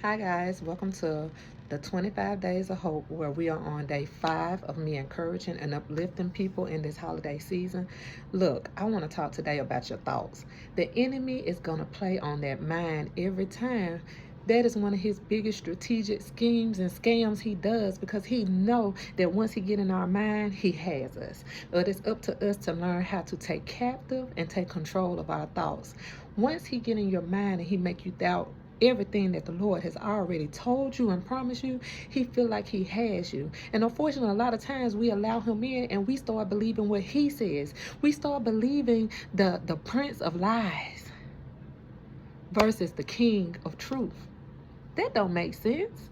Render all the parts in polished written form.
Hi guys, welcome to the 25 Days of Hope, where we are on day 5 of me encouraging and uplifting people in this holiday season. Look, I want to talk today about your thoughts. The enemy is going to play on that mind every time. That is one of his biggest strategic schemes and scams he does, because he know that once he get in our mind, he has us. But it's up to us to learn how to take captive and take control of our thoughts. Once he get in your mind and he make you doubt everything that the Lord has already told you and promised you, he feel like he has you. And unfortunately, a lot of times we allow him in and we start believing what he says. We start believing the prince of lies versus the king of truth. That don't make sense.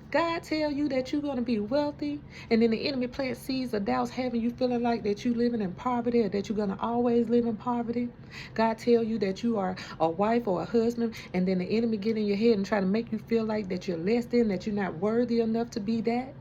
God tell you that you're going to be wealthy, and then the enemy plant seeds of doubts, having you feeling like that you living in poverty, or that you're going to always live in poverty. God tell you that you are a wife or a husband, and then the enemy get in your head and try to make you feel like that you're less than, that you're not worthy enough to be that.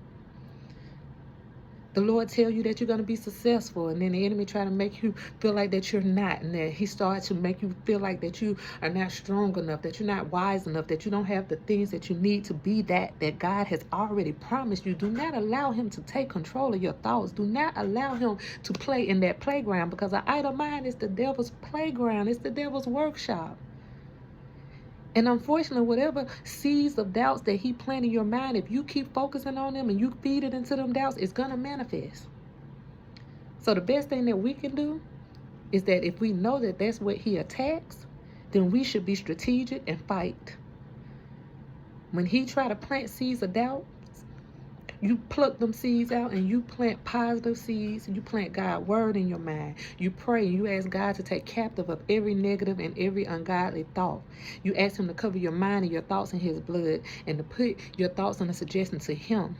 The Lord tell you that you're going to be successful, and then the enemy try to make you feel like that you're not, and that he starts to make you feel like that you are not strong enough, that you're not wise enough, that you don't have the things that you need to be that God has already promised you. Do not allow him to take control of your thoughts. Do not allow him to play in that playground, because an idle mind is the devil's playground. It's the devil's workshop. And unfortunately, whatever seeds of doubts that he planted in your mind, if you keep focusing on them and you feed it into them doubts, it's going to manifest. So the best thing that we can do is that if we know that that's what he attacks, then we should be strategic and fight. When he try to plant seeds of doubt, you pluck them seeds out and you plant positive seeds. You plant God's word in your mind. You pray and you ask God to take captive of every negative and every ungodly thought. You ask him to cover your mind and your thoughts in his blood, and to put your thoughts and a suggestion to him.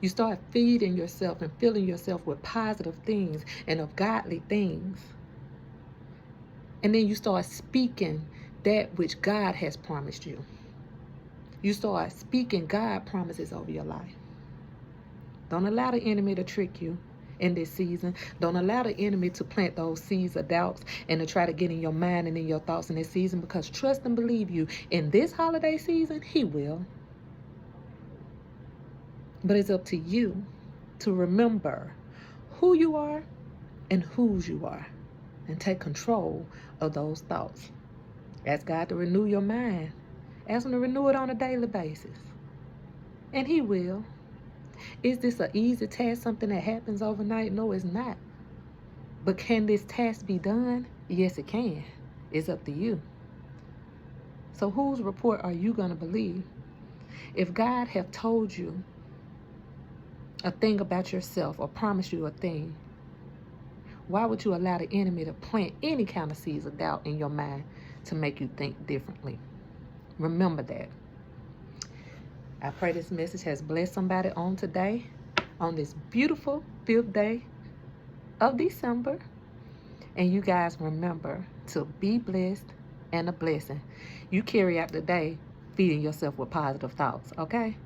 You start feeding yourself and filling yourself with positive things and of godly things. And then you start speaking that which God has promised you. You start speaking God promises over your life. Don't allow the enemy to trick you in this season. Don't allow the enemy to plant those seeds of doubts and to try to get in your mind and in your thoughts in this season, because trust and believe you, in this holiday season, he will. But it's up to you to remember who you are and whose you are, and take control of those thoughts. Ask God to renew your mind. Ask him to renew it on a daily basis, and he will. Is this an easy task, something that happens overnight? No, it's not. But can this task be done? Yes, it can. It's up to you. So whose report are you going to believe? If God have told you a thing about yourself or promised you a thing, why would you allow the enemy to plant any kind of seeds of doubt in your mind to make you think differently? Remember that. I pray this message has blessed somebody on today, on this beautiful 5th day of December. And you guys remember to be blessed and a blessing. You carry out the day feeding yourself with positive thoughts, okay?